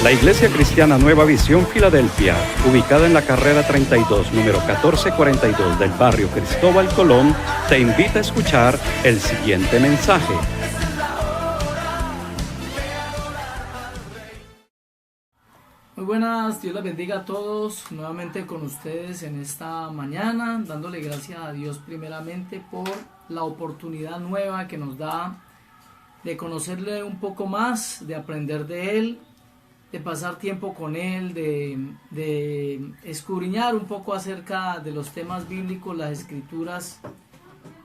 La Iglesia Cristiana Nueva Visión Filadelfia, ubicada en la carrera 32, número 1442 del barrio Cristóbal Colón, te invita a escuchar el siguiente mensaje. Muy buenas, Dios les bendiga a todos, nuevamente con ustedes en esta mañana, dándole gracias a Dios primeramente por la oportunidad nueva que nos da de conocerle un poco más, de aprender de Él, de pasar tiempo con Él, de escudriñar un poco acerca de los temas bíblicos, las escrituras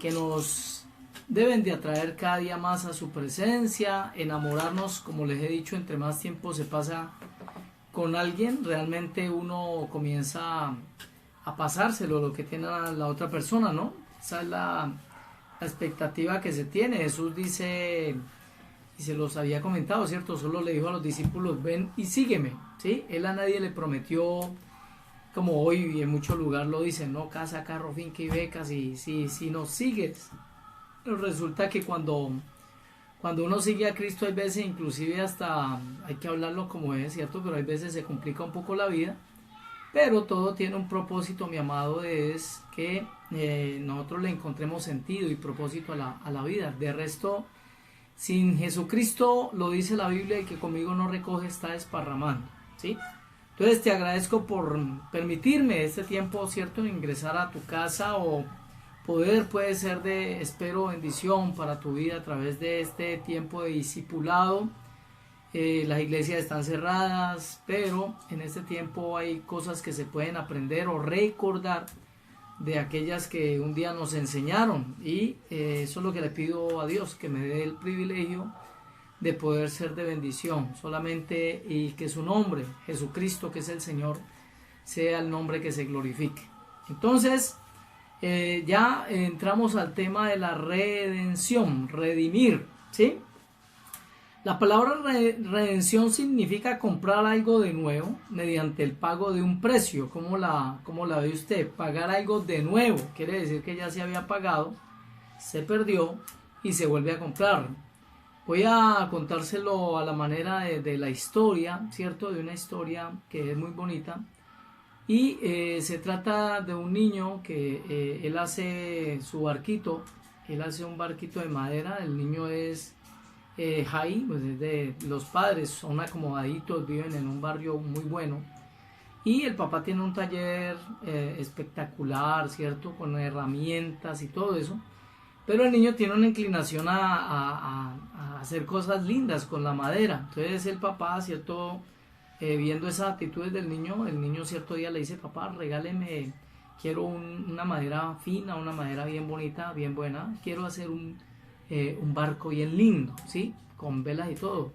que nos deben de atraer cada día más a su presencia, enamorarnos, como les he dicho, entre más tiempo se pasa con alguien, realmente uno comienza a pasárselo lo que tiene la otra persona, ¿no? Esa es la expectativa que se tiene. Jesús dice, y se los había comentado, ¿cierto? Solo le dijo a los discípulos, ven y sígueme, ¿sí? Él a nadie le prometió, como hoy en muchos lugares lo dicen, no, casa, carro, finca y becas, y si nos sigues. Pero resulta que cuando uno sigue a Cristo, hay veces, inclusive hasta, hay que hablarlo como es, ¿cierto? Pero hay veces se complica un poco la vida, pero todo tiene un propósito, mi amado, es que nosotros le encontremos sentido y propósito a la vida. De resto, sin Jesucristo, lo dice la Biblia, y que conmigo no recoge está desparramando, ¿sí? Entonces te agradezco por permitirme este tiempo, ¿cierto?, ingresar a tu casa, o puede ser de, espero, bendición para tu vida a través de este tiempo de discipulado. Las iglesias están cerradas, pero en este tiempo hay cosas que se pueden aprender o recordar de aquellas que un día nos enseñaron, y eso es lo que le pido a Dios, que me dé el privilegio de poder ser de bendición solamente, y que su nombre, Jesucristo, que es el Señor, sea el nombre que se glorifique. Entonces, ya entramos al tema de la redención, redimir, ¿sí? La palabra redención significa comprar algo de nuevo mediante el pago de un precio. ¿Cómo la ve usted? Pagar algo de nuevo quiere decir que ya se había pagado, se perdió y se vuelve a comprar. Voy a contárselo a la manera de la historia, ¿cierto? De una historia que es muy bonita. Y se trata de un niño que él hace su barquito, él hace un barquito de madera. El niño es Jai, pues es de los padres, son acomodaditos, viven en un barrio muy bueno. Y el papá tiene un taller espectacular, ¿cierto? Con herramientas y todo eso. Pero el niño tiene una inclinación a hacer cosas lindas con la madera. Entonces el papá, ¿cierto? Viendo esas actitudes del niño, el niño cierto día le dice, papá, regáleme, quiero una madera fina, una madera bien bonita, bien buena, quiero hacer un barco bien lindo, ¿sí? Con velas y todo.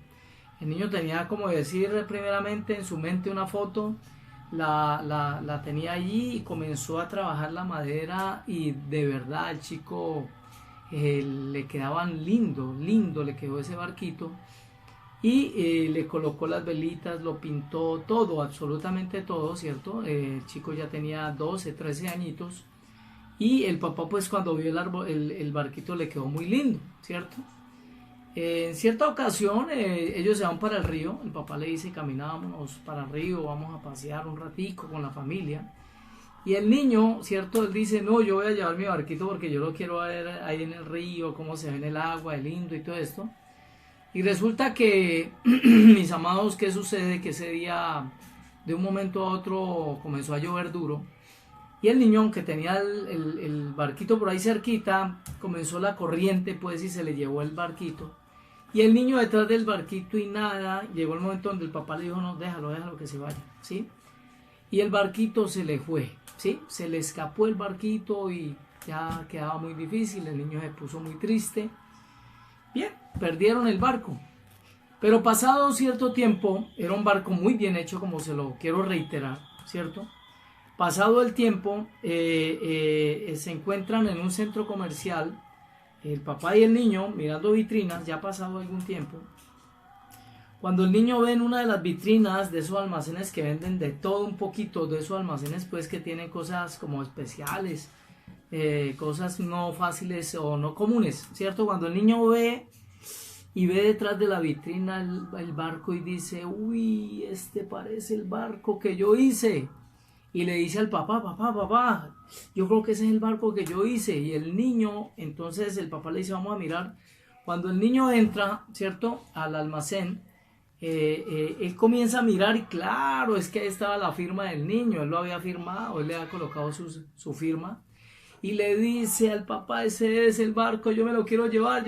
El niño tenía, como decir, primeramente en su mente una foto, la tenía allí y comenzó a trabajar la madera, y de verdad el chico le quedaban lindo le quedó ese barquito. Y le colocó las velitas, lo pintó todo, absolutamente todo, ¿cierto? El chico ya tenía 12, 13 añitos. Y el papá, pues cuando vio el barquito, le quedó muy lindo, ¿cierto? En cierta ocasión ellos se van para el río. El papá le dice, caminámonos para el río, vamos a pasear un ratico con la familia. Y el niño, ¿cierto? Él dice, no, yo voy a llevar mi barquito porque yo lo quiero ver ahí en el río, cómo se ve en el agua, es lindo y todo esto. Y resulta que, mis amados, ¿qué sucede? Que ese día, de un momento a otro, comenzó a llover duro. Y el niño, aunque tenía el barquito por ahí cerquita, comenzó la corriente, pues, y se le llevó el barquito. Y el niño detrás del barquito y nada, llegó el momento donde el papá le dijo, no, déjalo que se vaya, ¿sí? Y el barquito se le fue, ¿sí? Se le escapó el barquito y ya quedaba muy difícil, el niño se puso muy triste. Bien, perdieron el barco, pero pasado cierto tiempo, era un barco muy bien hecho, como se lo quiero reiterar, ¿cierto? Pasado el tiempo, se encuentran en un centro comercial, el papá y el niño mirando vitrinas, ya ha pasado algún tiempo. Cuando el niño ve en una de las vitrinas de esos almacenes que venden de todo un poquito, de esos almacenes pues que tienen cosas como especiales, cosas no fáciles o no comunes, ¿cierto? Cuando el niño ve y ve detrás de la vitrina el barco y dice, uy, este parece el barco que yo hice. Y le dice al papá, papá, yo creo que ese es el barco que yo hice. Y el niño, entonces el papá le dice, vamos a mirar. Cuando el niño entra, ¿cierto?, al almacén, él comienza a mirar y claro, es que ahí estaba la firma del niño, él lo había firmado, él le había colocado su firma. Y le dice al papá, ese es el barco, yo me lo quiero llevar,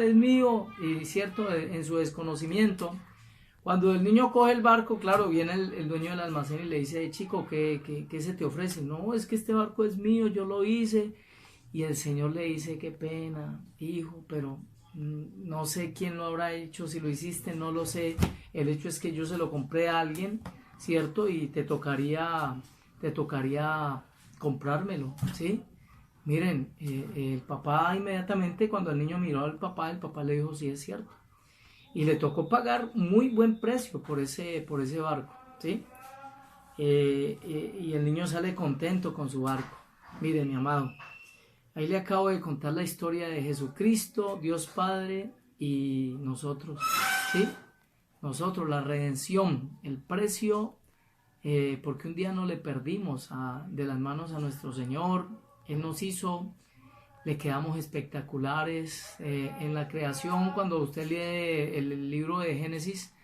es mío. Y cierto, en su desconocimiento, cuando el niño coge el barco, claro, viene el dueño del almacén y le dice, chico, ¿qué se te ofrece? No, es que este barco es mío, yo lo hice. Y el señor le dice, qué pena, hijo, pero no sé quién lo habrá hecho, si lo hiciste, no lo sé. El hecho es que yo se lo compré a alguien, ¿cierto? Y te tocaría comprármelo, ¿sí? Miren, el papá inmediatamente cuando el niño miró al papá, el papá le dijo, sí, es cierto. Y le tocó pagar muy buen precio por ese barco, ¿sí? Y el niño sale contento con su barco. Miren, mi amado, ahí le acabo de contar la historia de Jesucristo, Dios Padre y nosotros, ¿sí? Nosotros, la redención, el precio, porque un día no le perdimos de las manos a nuestro Señor. Él nos hizo, le quedamos espectaculares. En la creación, cuando usted lee el libro de Génesis,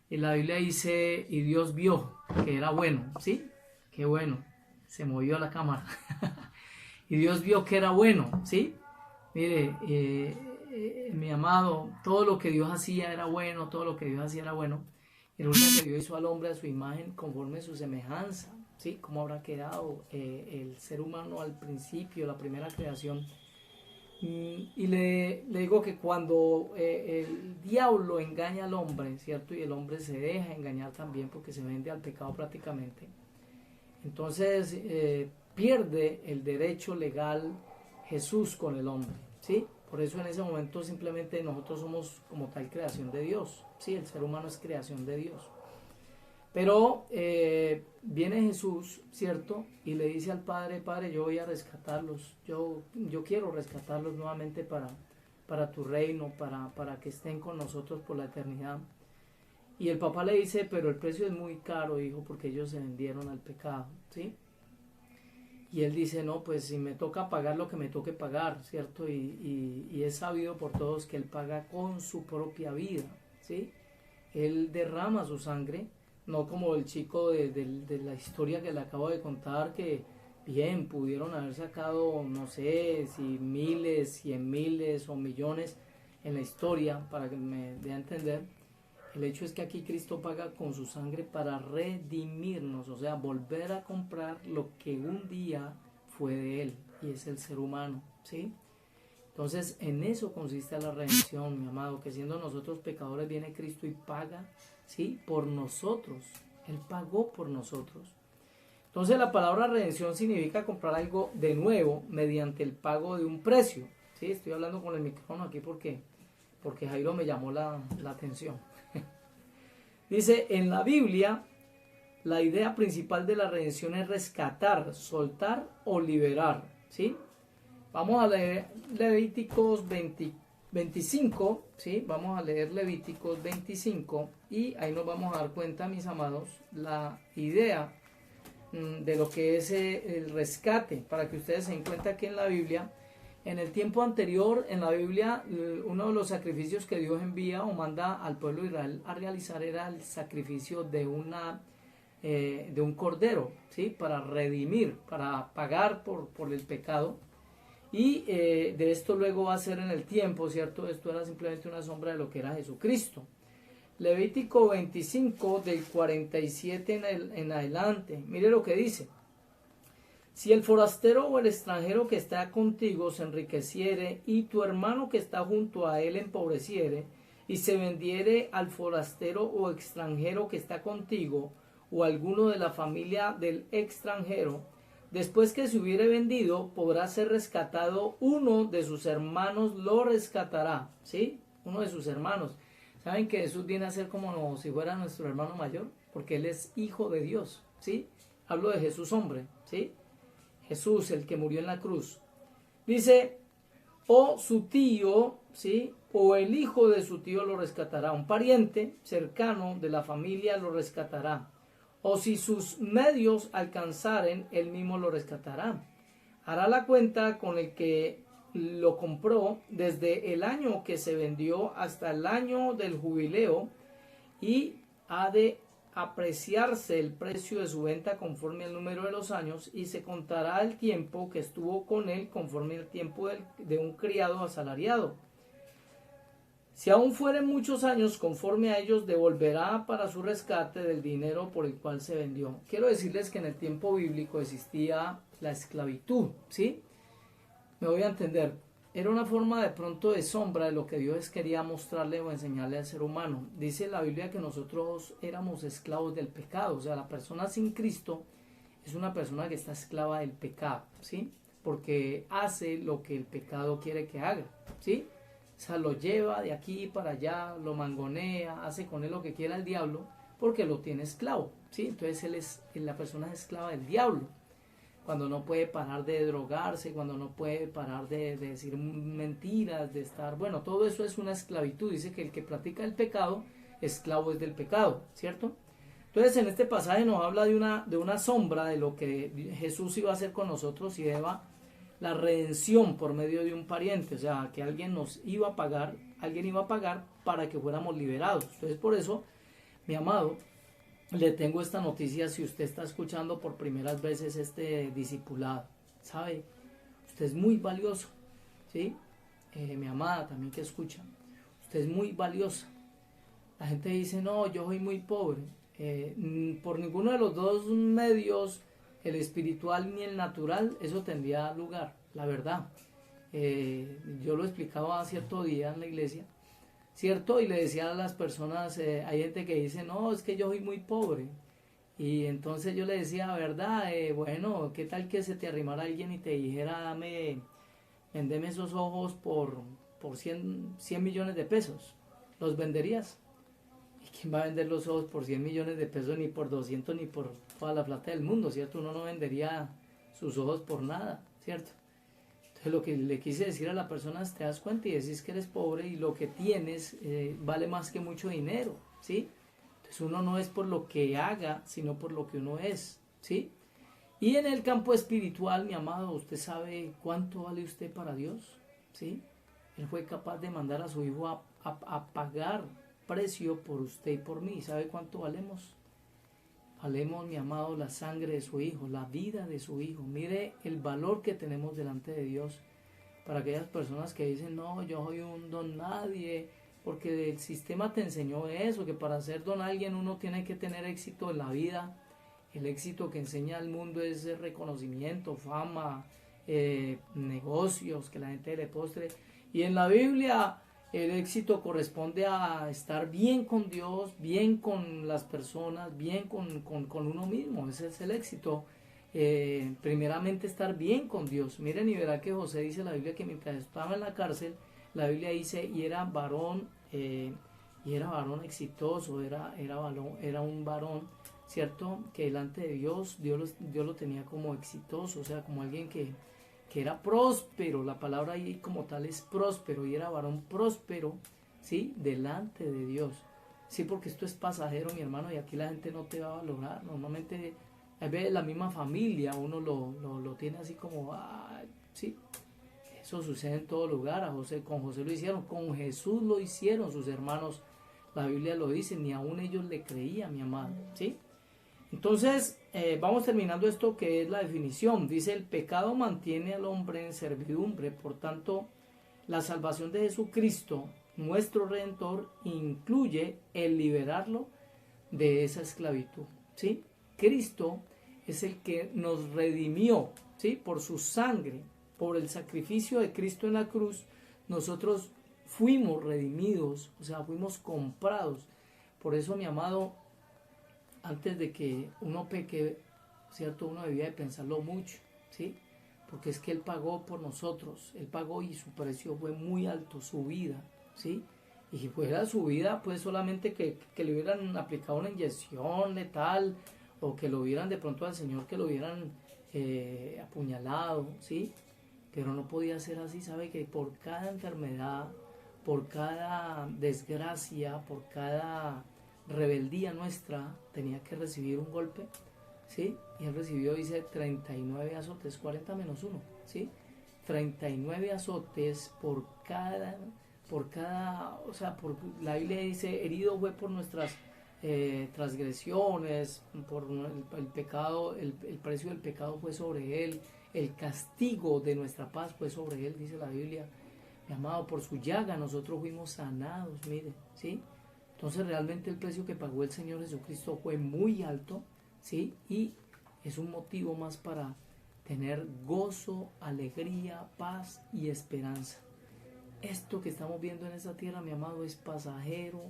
en la Biblia dice, y Dios vio que era bueno, ¿sí? Qué bueno, se movió la cámara. Y Dios vio que era bueno, ¿sí? Mire, mi amado, todo lo que Dios hacía era bueno, todo lo que Dios hacía era bueno. Y resulta que Dios hizo al hombre a su imagen conforme a su semejanza, ¿sí? ¿Cómo habrá quedado el ser humano al principio, la primera creación? Y le digo que cuando el diablo engaña al hombre, ¿cierto? Y el hombre se deja engañar también porque se vende al pecado prácticamente. Entonces pierde el derecho legal Jesús con el hombre, ¿sí? Por eso en ese momento simplemente nosotros somos como tal creación de Dios, ¿sí? El ser humano es creación de Dios. Pero viene Jesús, ¿cierto? Y le dice al Padre, Padre, yo voy a rescatarlos, yo quiero rescatarlos nuevamente para tu reino, para que estén con nosotros por la eternidad. Y el papá le dice, pero el precio es muy caro, hijo, porque ellos se vendieron al pecado, ¿sí? Y él dice, no, pues si me toca pagar lo que me toque pagar, ¿cierto? Y es sabido por todos que él paga con su propia vida, ¿sí? Él derrama su sangre, no como el chico de la historia que le acabo de contar, que bien, pudieron haber sacado, no sé, si miles, 100 miles o millones en la historia, para que me dé a entender. El hecho es que aquí Cristo paga con su sangre para redimirnos, o sea, volver a comprar lo que un día fue de Él, y es el ser humano, ¿sí? Entonces, en eso consiste la redención, mi amado, que siendo nosotros pecadores viene Cristo y paga, ¿sí? Por nosotros. Él pagó por nosotros. Entonces, la palabra redención significa comprar algo de nuevo mediante el pago de un precio, ¿sí? Estoy hablando con el micrófono aquí porque Jairo me llamó la atención. Dice, en la Biblia, la idea principal de la redención es rescatar, soltar o liberar, ¿sí? Vamos a leer Levíticos 25, ¿sí? Vamos a leer Levíticos 25 y ahí nos vamos a dar cuenta, mis amados, la idea de lo que es el rescate, para que ustedes se den cuenta que en la Biblia, en el tiempo anterior, en la Biblia, uno de los sacrificios que Dios envía o manda al pueblo de Israel a realizar era el sacrificio de un cordero, ¿sí? Para redimir, para pagar por el pecado. Y de esto luego va a ser en el tiempo, ¿cierto? Esto era simplemente una sombra de lo que era Jesucristo. Levítico 25, del 47 en adelante. Mire lo que dice. Si el forastero o el extranjero que está contigo se enriqueciere y tu hermano que está junto a él empobreciere y se vendiere al forastero o extranjero que está contigo o alguno de la familia del extranjero, después que se hubiere vendido podrá ser rescatado, uno de sus hermanos lo rescatará, ¿sí? Uno de sus hermanos. ¿Saben que Jesús viene a ser como si fuera nuestro hermano mayor? Porque Él es hijo de Dios, ¿sí? Hablo de Jesús hombre, ¿sí? Jesús, el que murió en la cruz. Dice, o su tío ¿sí? O el hijo de su tío lo rescatará, un pariente cercano de la familia lo rescatará. O si sus medios alcanzaren, él mismo lo rescatará. Hará la cuenta con el que lo compró desde el año que se vendió hasta el año del jubileo, y ha de apreciarse el precio de su venta conforme al número de los años, y se contará el tiempo que estuvo con él conforme al tiempo de un criado asalariado. Si aún fueren muchos años, conforme a ellos devolverá para su rescate del dinero por el cual se vendió. Quiero decirles que en el tiempo bíblico existía la esclavitud, ¿sí? Me voy a entender. Era una forma de pronto de sombra de lo que Dios quería mostrarle o enseñarle al ser humano. Dice la Biblia que nosotros éramos esclavos del pecado. O sea, la persona sin Cristo es una persona que está esclava del pecado, ¿sí? Porque hace lo que el pecado quiere que haga, ¿sí? O sea, lo lleva de aquí para allá, lo mangonea, hace con él lo que quiera el diablo, porque lo tiene esclavo, ¿sí? Entonces la persona es esclava del diablo. Cuando no puede parar de drogarse, cuando no puede parar de decir mentiras, de estar... Bueno, todo eso es una esclavitud. Dice que el que practica el pecado, esclavo es del pecado, ¿cierto? Entonces en este pasaje nos habla de una sombra de lo que Jesús iba a hacer con nosotros, y Eva, la redención por medio de un pariente. O sea, que alguien nos iba a pagar, alguien iba a pagar para que fuéramos liberados. Entonces por eso, mi amado, le tengo esta noticia. Si usted está escuchando por primeras veces este discipulado, sabe, usted es muy valioso, ¿sí? Mi amada también que escucha, usted es muy valiosa. La gente dice, no, yo soy muy pobre. Por ninguno de los dos medios, el espiritual ni el natural, eso tendría lugar, la verdad. Yo lo explicaba cierto día en la iglesia, ¿cierto? Y le decía a las personas, hay gente que dice, no, es que yo soy muy pobre. Y entonces yo le decía, ¿verdad? Bueno, ¿qué tal que se te arrimara alguien y te dijera, vendeme esos ojos por 100 millones de pesos? ¿Los venderías? ¿Y quién va a vender los ojos por 100 millones de pesos, ni por 200, ni por toda la plata del mundo, ¿cierto? Uno no vendería sus ojos por nada, ¿cierto? Entonces lo que le quise decir a la persona es, te das cuenta y decís que eres pobre, y lo que tienes vale más que mucho dinero, ¿sí? Entonces uno no es por lo que haga, sino por lo que uno es, ¿sí? Y en el campo espiritual, mi amado, ¿usted sabe cuánto vale usted para Dios? ¿Sí? Él fue capaz de mandar a su hijo a pagar precio por usted y por mí. ¿Sabe cuánto valemos? Valemos, mi amado, la sangre de su hijo, la vida de su hijo. Mire el valor que tenemos delante de Dios. Para aquellas personas que dicen, no, yo soy un don nadie, porque el sistema te enseñó eso, que para ser don alguien uno tiene que tener éxito en la vida. El éxito que enseña al mundo es el reconocimiento, fama, negocios, que la gente le postre. Y en la Biblia el éxito corresponde a estar bien con Dios, bien con las personas, bien con uno mismo. Ese es el éxito. Primeramente estar bien con Dios. Miren y verá que José dice en la Biblia que mientras estaba en la cárcel, la Biblia dice, y era varón exitoso, era un varón, ¿cierto? Que delante de Dios lo tenía como exitoso, o sea, como alguien que era próspero. La palabra ahí como tal es próspero, y era varón próspero, ¿sí? Delante de Dios. Sí, porque esto es pasajero, mi hermano, y aquí la gente no te va a valorar. Normalmente, a veces la misma familia, uno lo tiene así como, sí. Eso sucede en todo lugar. Con José lo hicieron, con Jesús lo hicieron sus hermanos. La Biblia lo dice, ni aún ellos le creían, mi amado, ¿sí? Entonces, vamos terminando esto que es la definición. Dice, el pecado mantiene al hombre en servidumbre. Por tanto, la salvación de Jesucristo, nuestro Redentor, incluye el liberarlo de esa esclavitud, ¿sí? Cristo es el que nos redimió, ¿sí? Por su sangre, por el sacrificio de Cristo en la cruz, nosotros fuimos redimidos, o sea, fuimos comprados. Por eso, mi amado, antes de que uno peque, ¿cierto? Uno debía de pensarlo mucho, ¿sí? Porque es que Él pagó por nosotros, Él pagó, y su precio fue muy alto, su vida, ¿sí? Y si fuera su vida, pues solamente que le hubieran aplicado una inyección letal, o que lo hubieran de pronto al Señor, que lo hubieran apuñalado, ¿sí? Pero no podía ser así. Sabe que por cada enfermedad, por cada desgracia, por cada rebeldía nuestra, tenía que recibir un golpe, ¿sí? Y él recibió, dice, 39 azotes, 40 menos 1, ¿sí? 39 azotes o sea, la Biblia dice, herido fue por nuestras transgresiones, por el pecado, el precio del pecado fue sobre él, el castigo de nuestra paz fue sobre él, dice la Biblia. Mi amado, por su llaga nosotros fuimos sanados, mire, ¿sí? Entonces realmente el precio que pagó el Señor Jesucristo fue muy alto, ¿sí? Y es un motivo más para tener gozo, alegría, paz y esperanza. Esto que estamos viendo en esta tierra, mi amado, es pasajero.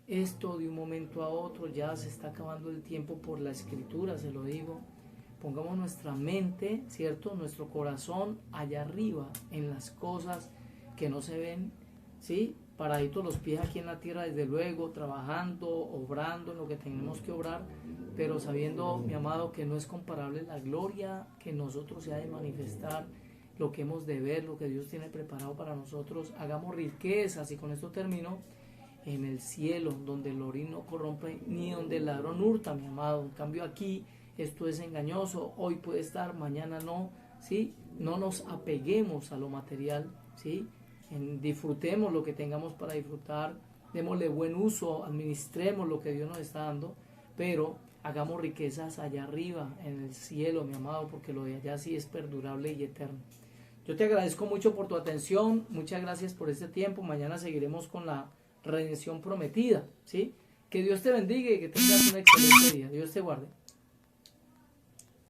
Esto de un momento a otro, ya se está acabando el tiempo por la Escritura, se lo digo. Pongamos nuestra mente, ¿cierto? Nuestro corazón allá arriba, en las cosas que no se ven, ¿sí? Paraditos los pies aquí en la tierra, desde luego, trabajando, obrando en lo que tenemos que obrar, pero sabiendo, mi amado, que no es comparable la gloria que nosotros se ha de manifestar, lo que hemos de ver, lo que Dios tiene preparado para nosotros. Hagamos riquezas, y con esto termino, en el cielo, donde el orín no corrompe, ni donde el ladrón hurta, mi amado. En cambio aquí, esto es engañoso, hoy puede estar, mañana no, ¿sí? No nos apeguemos a lo material, ¿sí? Disfrutemos lo que tengamos para disfrutar, démosle buen uso, administremos lo que Dios nos está dando, pero hagamos riquezas allá arriba, en el cielo, mi amado, porque lo de allá sí es perdurable y eterno. Yo te agradezco mucho por tu atención, muchas gracias por este tiempo. Mañana seguiremos con la redención prometida, ¿sí? Que Dios te bendiga y que tengas un excelente día. Dios te guarde.